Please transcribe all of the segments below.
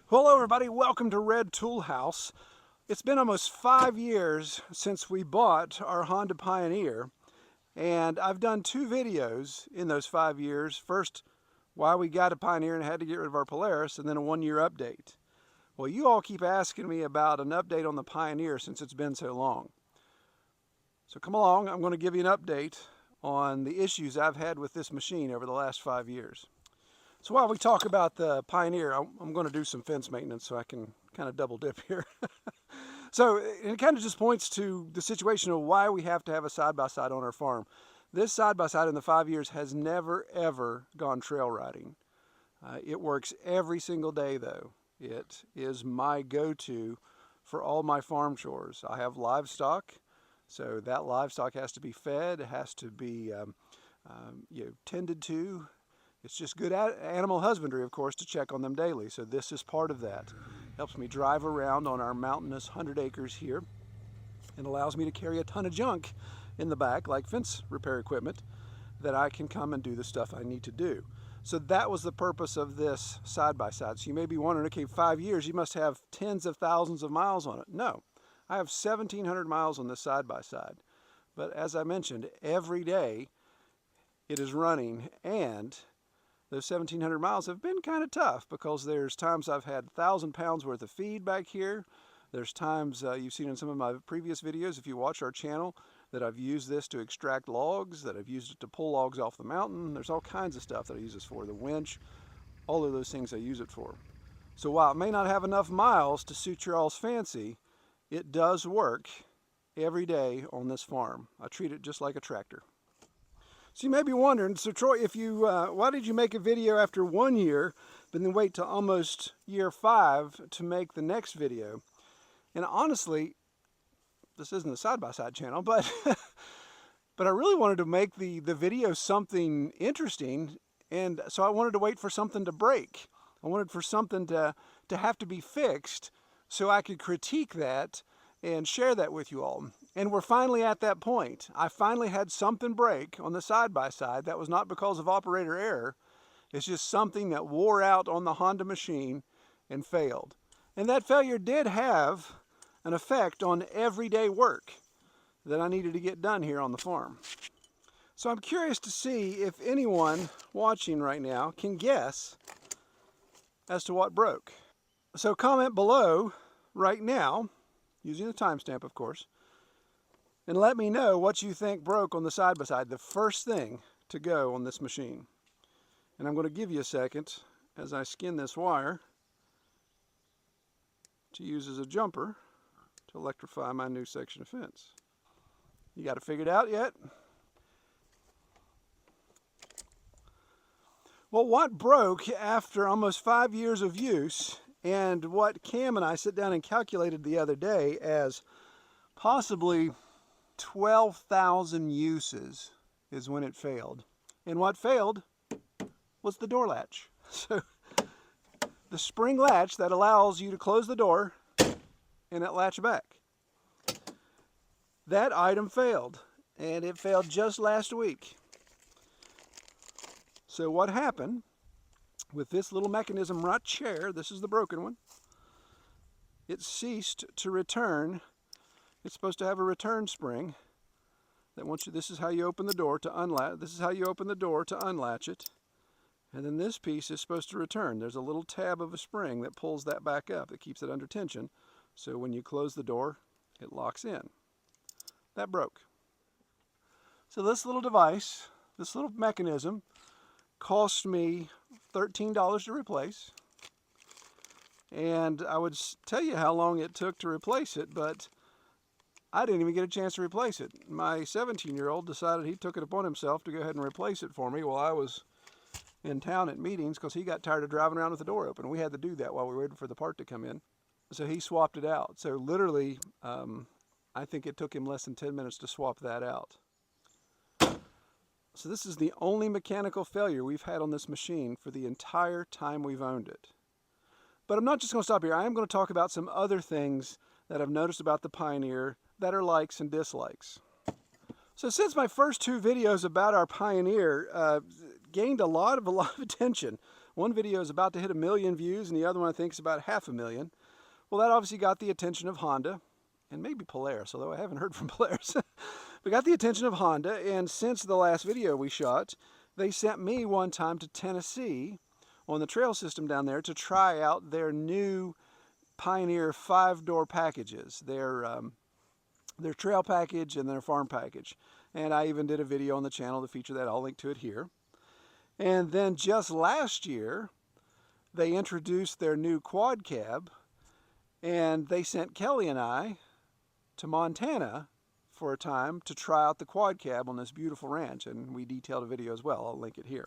Hello everybody, welcome to Red Tool House. It's been almost 5 years since we bought our Honda Pioneer, and I've done two videos in those 5 years. First, why we got a Pioneer and had to get rid of our Polaris, and then a 1-year update. Well, you all keep asking me about an update on the Pioneer since it's been so long. So come along, I'm going to give you an update on the issues I've had with this machine over the last 5 years. So while we talk about the Pioneer, I'm going to do some fence maintenance so I can kind of double dip here. So it kind of just points to the situation of why we have to have a side-by-side on our farm. This side-by-side in the 5 years has never, ever gone trail riding. It works every single day though. It is my go-to for all my farm chores. I have livestock, so that livestock has to be fed, it has to be tended to. It's just good animal husbandry, of course, to check on them daily. So this is part of that. Helps me drive around on our mountainous 100 acres here and allows me to carry a ton of junk in the back, like fence repair equipment, that I can come and do the stuff I need to do. So that was the purpose of this side-by-side. So you may be wondering, okay, 5 years, you must have tens of thousands of miles on it. No, I have 1,700 miles on this side-by-side. But as I mentioned, every day it is running, and those 1,700 miles have been kind of tough because there's times I've had 1,000 pounds worth of feed back here. There's times you've seen in some of my previous videos, if you watch our channel, that I've used this to extract logs, that I've used it to pull logs off the mountain. There's all kinds of stuff that I use this for. The winch, all of those things I use it for. So while it may not have enough miles to suit your all's fancy, it does work every day on this farm. I treat it just like a tractor. So you may be wondering, so Troy, why did you make a video after 1 year, but then wait till almost year 5 to make the next video? And honestly, this isn't a side-by-side channel, but but I really wanted to make the video something interesting, and so I wanted to wait for something to break. I wanted for something to have to be fixed so I could critique that and share that with you all. And we're finally at that point. I finally had something break on the side-by-side. That was not because of operator error. It's just something that wore out on the Honda machine and failed. And that failure did have an effect on everyday work that I needed to get done here on the farm. So I'm curious to see if anyone watching right now can guess as to what broke. So comment below right now, using the timestamp of course, and let me know what you think broke on the side-by-side, the first thing to go on this machine. And I'm going to give you a second as I skin this wire to use as a jumper to electrify my new section of fence. You got it figured out yet? Well, what broke after almost 5 years of use, and what Cam and I sit down and calculated the other day as possibly 12,000 uses, is when it failed. And what failed was the door latch. So the spring latch that allows you to close the door and it latch back. That item failed, and it failed just last week. So what happened with this little mechanism right here, this is the broken one, it ceased to return. It's supposed to have a return spring that once you, this is how you open the door to unlatch, this is how you open the door to unlatch it. And then this piece is supposed to return. There's a little tab of a spring that pulls that back up, that keeps it under tension. So when you close the door, it locks in. That broke. So this little device, this little mechanism, cost me $13 to replace. And I would tell you how long it took to replace it, but I didn't even get a chance to replace it. My 17-year-old decided he took it upon himself to go ahead and replace it for me while I was in town at meetings because he got tired of driving around with the door open. We had to do that while we were waiting for the part to come in. So he swapped it out. So literally, I think it took him less than 10 minutes to swap that out. So this is the only mechanical failure we've had on this machine for the entire time we've owned it. But I'm not just going to stop here. I am going to talk about some other things that I've noticed about the Pioneer that are likes and dislikes. So since my first two videos about our Pioneer gained a lot of attention, One video is about to hit 1 million views, and the other one I think is about 500,000. Well, that obviously got the attention of Honda, and maybe Polaris, although I haven't heard from Polaris. We got the attention of Honda, and since the last video we shot, they sent me one time to Tennessee on the trail system down there to try out their new Pioneer 5-door packages, their trail package and their farm package. And I even did a video on the channel to feature that. I'll link to it here. And then just last year, they introduced their new quad cab, and they sent Kelly and I to Montana for a time to try out the quad cab on this beautiful ranch, and we detailed a video as well. I'll link it here.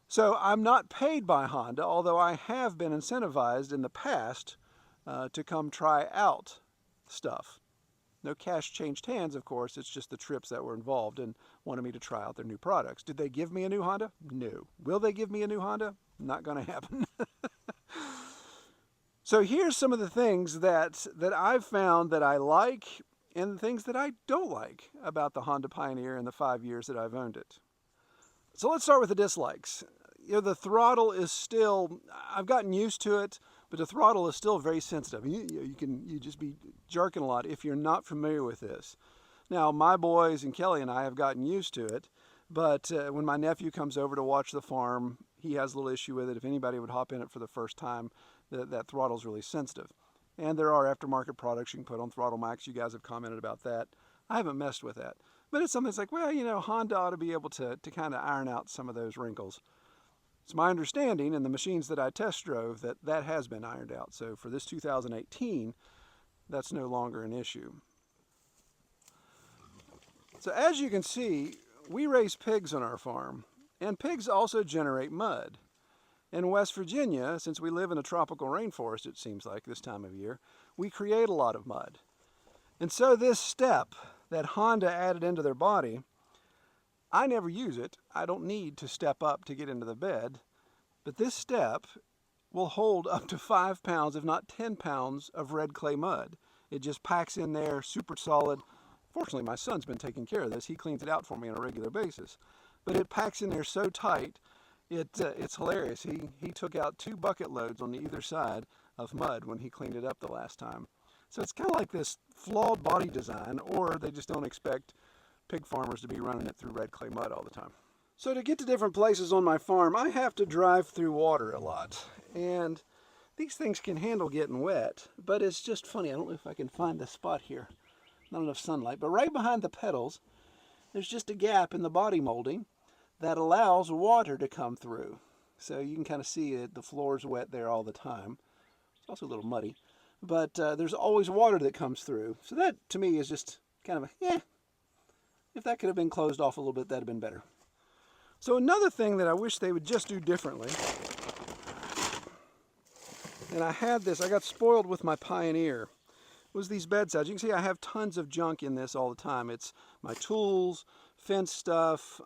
So I'm not paid by Honda, although I have been incentivized in the past to come try out stuff. No cash changed hands, of course. It's just the trips that were involved and wanted me to try out their new products. Did they give me a new Honda? No. Will they give me a new Honda? Not going to happen. So here's some of the things that I've found that I like and the things that I don't like about the Honda Pioneer in the 5 years that I've owned it. So let's start with the dislikes. You know, the throttle is still, I've gotten used to it, but the throttle is still very sensitive. You just be jerking a lot if you're not familiar with this. Now, my boys and Kelly and I have gotten used to it, but when my nephew comes over to watch the farm, he has a little issue with it. If anybody would hop in it for the first time, that throttle's really sensitive. And there are aftermarket products you can put on Throttle Max. You guys have commented about that. I haven't messed with that. But it's something that's like, well, you know, Honda ought to be able to kind of iron out some of those wrinkles. It's my understanding in the machines that I test drove that has been ironed out. So for this 2018, that's no longer an issue. So as you can see, we raise pigs on our farm, and pigs also generate mud. In West Virginia, since we live in a tropical rainforest, it seems like this time of year, we create a lot of mud. And so this step that Honda added into their body, I never use it. I don't need to step up to get into the bed, but this step will hold up to 5 pounds, if not 10 pounds, of red clay mud. It just packs in there super solid. Fortunately, my son's been taking care of this. He cleans it out for me on a regular basis. But it packs in there so tight, it's hilarious. He took out 2 bucket loads on either side of mud when he cleaned it up the last time. So it's kind of like this flawed body design, or they just don't expect pig farmers to be running it through red clay mud all the time. So to get to different places on my farm, I have to drive through water a lot. And these things can handle getting wet, but it's just funny. I don't know if I can find the spot here. Not enough sunlight, but right behind the pedals, there's just a gap in the body molding that allows water to come through. So you can kind of see it, the floor's wet there all the time. It's also a little muddy, but there's always water that comes through. So that to me is just kind of a, if that could have been closed off a little bit, that'd have been better. So another thing that I wish they would just do differently, and I had this, I got spoiled with my Pioneer, was these bedsides. You can see I have tons of junk in this all the time. It's my tools, fence stuff,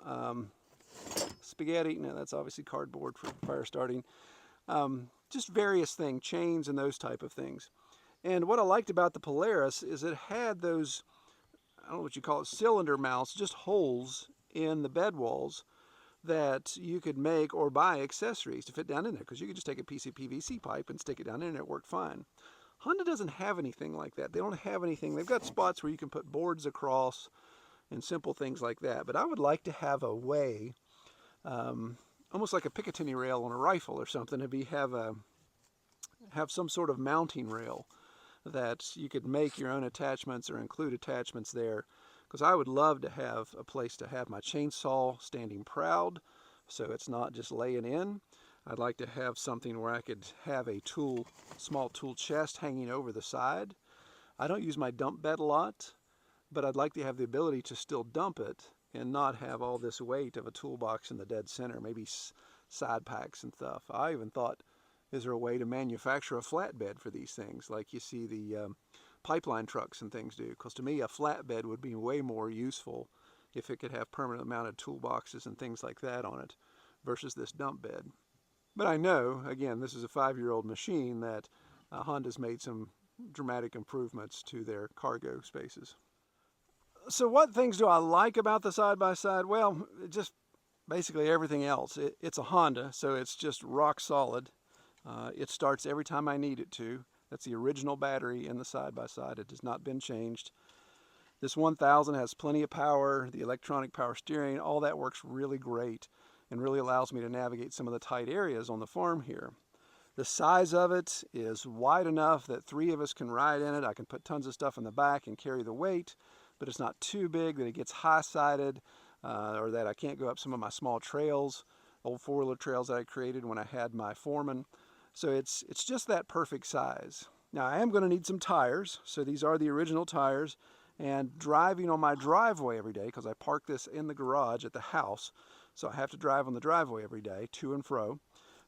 spaghetti, no, that's obviously cardboard for fire starting, just various things, chains and those type of things. And what I liked about the Polaris is it had those, I don't know what you call it, cylinder mounts, just holes in the bed walls that you could make or buy accessories to fit down in there, because you could just take a piece of PVC pipe and stick it down in and it worked fine. Honda doesn't have anything like that. They don't have anything. They've got spots where you can put boards across and simple things like that. But I would like to have a way, almost like a Picatinny rail on a rifle or something, to have some sort of mounting rail that you could make your own attachments or include attachments there. Because I would love to have a place to have my chainsaw standing proud, so it's not just laying in. I'd like to have something where I could have a small tool chest hanging over the side. I don't use my dump bed a lot, but I'd like to have the ability to still dump it and not have all this weight of a toolbox in the dead center, maybe side packs and stuff. I even thought, is there a way to manufacture a flatbed for these things, like you see the pipeline trucks and things do? Because to me, a flatbed would be way more useful if it could have permanent mounted toolboxes and things like that on it versus this dump bed. But I know, again, this is a 5-year-old machine, that Honda's made some dramatic improvements to their cargo spaces. So what things do I like about the side-by-side? Well, just basically everything else. It's a Honda, so it's just rock solid. It starts every time I need it to. That's the original battery in the side-by-side. It has not been changed. This 1000 has plenty of power, the electronic power steering, all that works really great and really allows me to navigate some of the tight areas on the farm here. The size of it is wide enough that 3 of us can ride in it. I can put tons of stuff in the back and carry the weight, but it's not too big that it gets high-sided or that I can't go up some of my small trails, old 4-wheeler trails that I created when I had my Foreman. So it's just that perfect size. Now I am going to need some tires, so these are the original tires. And driving on my driveway every day, because I park this in the garage at the house, so I have to drive on the driveway every day, to and fro.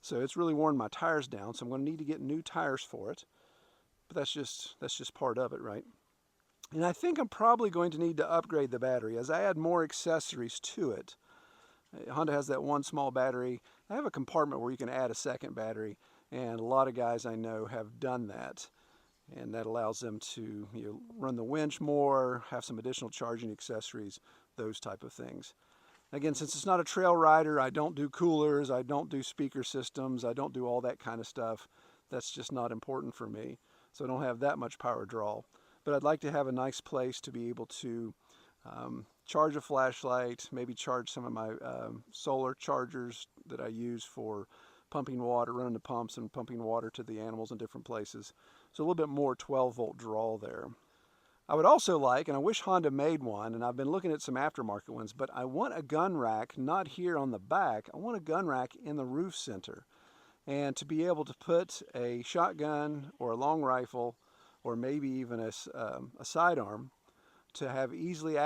So it's really worn my tires down, so I'm going to need to get new tires for it. But that's just part of it, right? And I think I'm probably going to need to upgrade the battery as I add more accessories to it. Honda has that one small battery. I have a compartment where you can add a second battery, and a lot of guys I know have done that. And that allows them to run the winch more, have some additional charging accessories, those type of things. Again, since it's not a trail rider, I don't do coolers, I don't do speaker systems, I don't do all that kind of stuff. That's just not important for me. So I don't have that much power draw. But I'd like to have a nice place to be able to charge a flashlight, maybe charge some of my solar chargers that I use for pumping water, running the pumps and pumping water to the animals in different places. So a little bit more 12-volt draw there. I would also like, and I wish Honda made one, and I've been looking at some aftermarket ones, but I want a gun rack, not here on the back, I want a gun rack in the roof center. And to be able to put a shotgun or a long rifle, or maybe even a sidearm, to have easy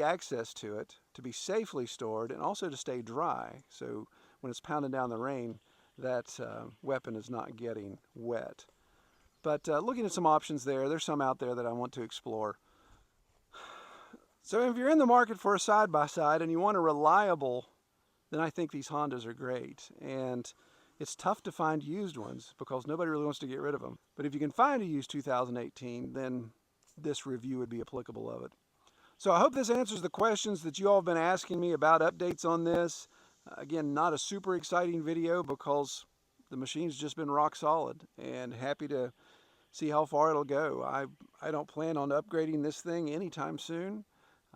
access to it, to be safely stored, and also to stay dry. So when it's pounding down the rain, that weapon is not getting wet. But looking at some options there, there's some out there that I want to explore. So if you're in the market for a side-by-side and you want a reliable, then I think these Hondas are great. And it's tough to find used ones because nobody really wants to get rid of them. But if you can find a used 2018, then this review would be applicable of it. So I hope this answers the questions that you all have been asking me about updates on this. Again, not a super exciting video because the machine's just been rock solid, and happy to see how far it'll go. I don't plan on upgrading this thing anytime soon.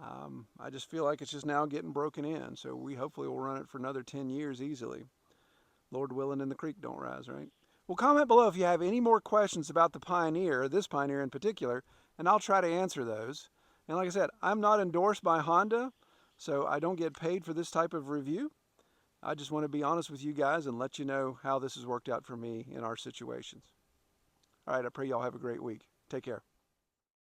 I just feel like it's just now getting broken in, so we hopefully will run it for another 10 years easily. Lord willing and the creek don't rise, right? Well, comment below if you have any more questions about the Pioneer, this Pioneer in particular, and I'll try to answer those. And like I said, I'm not endorsed by Honda, so I don't get paid for this type of review. I just want to be honest with you guys and let you know how this has worked out for me in our situations. All right, I pray y'all have a great week. Take care.